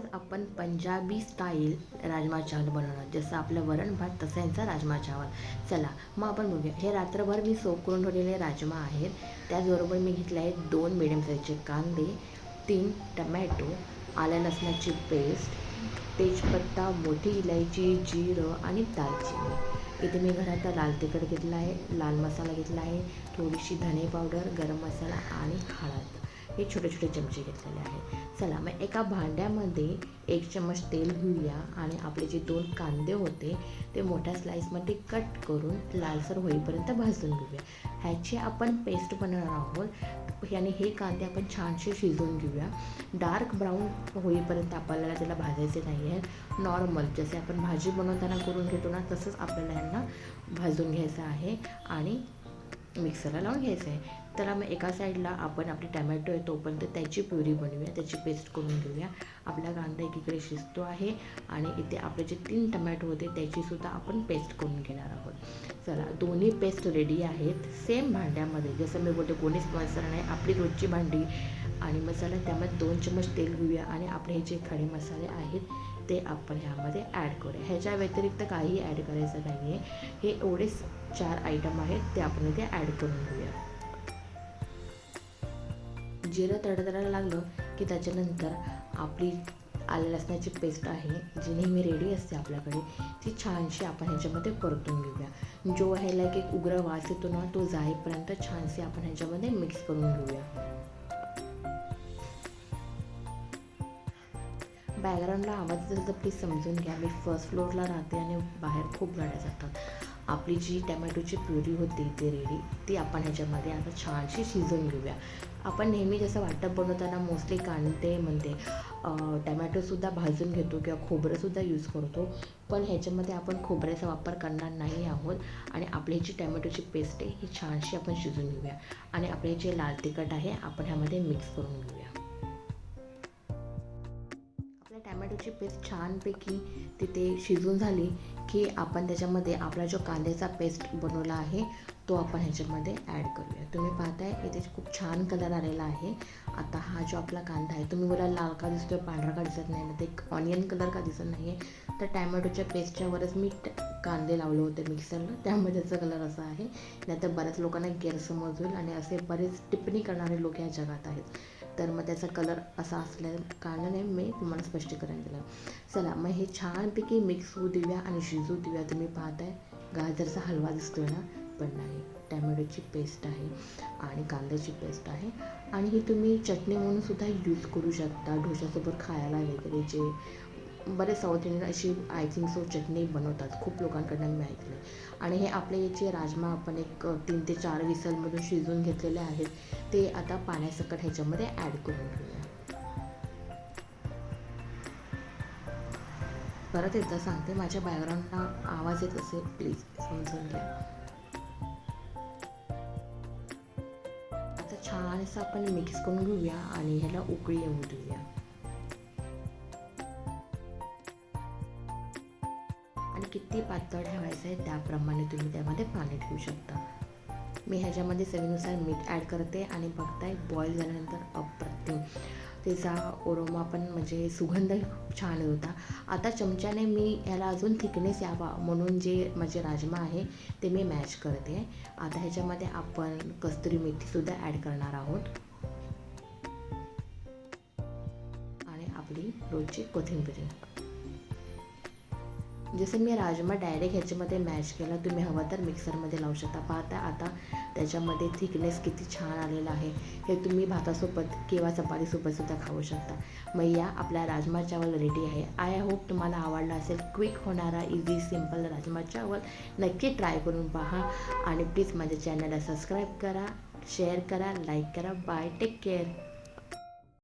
आज आपण पंजाबी स्टाईल राजमा चावल बनवणार. जसं आपलं वरण भात तसं यांचा राजमा चावल. चला मग आपण बघूया. हे रात्रभर मी सोक करून ठेवलेले राजमा आहेत. त्याचबरोबर मी घेतले आहेत 2 मिडियम साईजचे कांदे, 3 टमॅटो, आल्या लसणाची पेस्ट, तेजपत्ता, मोठी इलायची, जिरं आणि दालचिनी. इथे मी घरात लाल तिखट घेतला आहे, लाल मसाला घेतला आहे, थोडीशी धने पावडर, गरम मसाला आणि हळद. हे छोटे छोटे चमचे घेतलेले आहे. चला मग एका भांड्यामध्ये 1 चम्मच तेल घेऊया आणि आपले जे 2 कांदे होते ते मोठ्या स्लाईसमध्ये कट करून लालसर होईपर्यंत भाजून घेऊया. ह्याची आपण पेस्ट बनवणार आहोत आणि हे कांदे आपण छानसे शिजवून घेऊया. डार्क ब्राऊन होईपर्यंत आपल्याला त्याला भाजायचे नाही आहे. नॉर्मल जसे आपण भाजी बनवताना करून घेतो ना तसंच आपल्याला ह्यांना भाजून घ्यायचं आहे आणि मिक्सरला लावून घ्यायचं आहे. त्याला मग एका साईडला आपण आपली टमॅटो आहे तोपर्यंत त्याची प्युरी बनवूया, त्याची पेस्ट करून घेऊया. आपला कांदा एकीकडे शिजतो आहे आणि इथे आपले जे 3 टमॅटो होते त्याचीसुद्धा आपण पेस्ट करून घेणार आहोत. चला दोन्ही पेस्ट रेडी आहेत. सेम भांड्यामध्ये जसं मी बोलते कोणीच मसाला नाही, आपली रोजची भांडी आणि मसाला त्यामध्ये 2 चम्मच तेल घेऊया आणि आपले हे जे खडे मसाले आहेत ते आपण ह्यामध्ये ॲड करूया. ह्याच्या व्यतिरिक्त काही ॲड करायचं नाही आहे. हे एवढेच 4 आयटम आहेत ते आपण इथे ॲड करून घेऊया. जिरं तडतडायला लागलं की त्याच्यानंतर आपली आलं लसणाची पेस्ट आहे जी नेहमी रेडी असते आपल्याकडे, ती छानशी आपण ह्याच्यामध्ये परतून घेऊया. जो ह्याला एक उग्र वास येतो ना तो जाईपर्यंत छानशी आपण ह्याच्यामध्ये मिक्स करून घेऊया. बॅकग्राऊंडला आवाज असेल तर प्लीज समजून घ्या. मी फर्स्ट फ्लोअरला राहते आणि बाहेर खूप गाड्या जातात. आपली जी टमॅटोची प्युरी होती ती रेडी, ती आपण ह्याच्यामध्ये आता छानशी शिजवून घेऊया. आपण नेहमी जसं वाटप बनवताना मोस्टली कांदे टमॅटोसुद्धा भाजून घेतो किंवा खोबरंसुद्धा यूज करतो, पण ह्याच्यामध्ये आपण खोबऱ्याचा वापर करणार नाही आहोत. आणि आपली जी टमॅटोची पेस्ट आहे ही छानशी आपण शिजवून घेऊया आणि आपले जे लाल तिखट आहे आपण ह्यामध्ये मिक्स करून घेऊया. टमॅटोची पेस्ट छानपैकी तिथे शिजून झाली की आपण त्याच्यामध्ये आपला जो कांद्याचा पेस्ट बनवला आहे तो आपण ह्याच्यामध्ये ॲड करूया. तुम्ही पाहताय इथे खूप छान कलर आलेला आहे. आता हा जो आपला कांदा आहे, तुम्ही मला लाल का दिसतोय, पांढरा का दिसत नाही ना, ते ऑनियन कलर का दिसत नाही आहे, तर टॅमॅटोच्या पेस्टच्यावरच मी कांदे लावले होते मिक्सरला, त्यामुळे त्याचा कलर असा आहे. नाहीतर बऱ्याच लोकांना गैरसमज होईल आणि असे बरेच टिप्पणी करणारे लोक या जगात आहेत, तर मग त्याचा कलर असा असल्या कारणाने मी तुम्हाला स्पष्टीकरण दिलं. चला मग हे छानपैकी मिक्स होऊ देऊया आणि शिजू देऊया. तुम्ही पाहताय गाजरचा हलवा दिसतोय ना, पण नाही, टॅमॅटोची पेस्ट आहे आणि कांद्याची पेस्ट आहे. आणि ही तुम्ही चटणी म्हणून सुद्धा यूज करू शकता डोशासोबत खायला वगैरे. जे बरेच साऊथ इंडियन अशी आय थिंक सो चटणी बनवतात, खूप लोकांकडनं मी ऐकलं. आणि हे आपले याचे राजमा आपण एक 3 ते 4 विसलमधून शिजवून घेतलेले आहेत, ते आता पाण्यासकट ह्याच्यामध्ये ॲड करून घेऊया. परत एकदा सांगते, माझ्या बॅकग्राऊंडला आवाज येत असेल प्लीज समजून घ्या. आता छान असं आपण मिक्स करून घेऊया आणि ह्याला उकळी येऊ देऊया. आणि किती पातळ ठेवायचं आहे त्याप्रमाणे तुम्ही त्यामध्ये पाणी ठेवू शकता. मी ह्याच्यामध्ये चवीनुसार मीठ ॲड करते आणि बघताय बॉईल झाल्यानंतर अप्रतिम त्याचा ओरोमा पण म्हणजे सुगंधही खूप छान होता. आता चमच्याने मी ह्याला अजून थिकनेस यावा म्हणून जे माझे राजमा आहे ते मी मॅश करते. आता ह्याच्यामध्ये आपण कस्तुरी मेथीसुद्धा ॲड करणार आहोत आणि आपली रोजची कोथिंबीर. जसं मी राजमा डायरेक्ट ह्याच्यामध्ये मॅश केला, तुम्ही हवा तर मिक्सरमध्ये लावू शकता. पाहता आता त्याच्यामध्ये थिकनेस किती छान आलेला आहे. हे तुम्ही भातासोबत किंवा चपातीसोबतसुद्धा खाऊ शकता. मग या आपला राजमा चावल रेडी आहे. आय होप तुम्हाला आवडला असेल. क्विक होणारा इझी सिम्पल राजमा चावल नक्की ट्राय करून पहा आणि प्लीज माझ्या चॅनलला सबस्क्राईब करा, शेअर करा, लाईक करा. Bye, take care.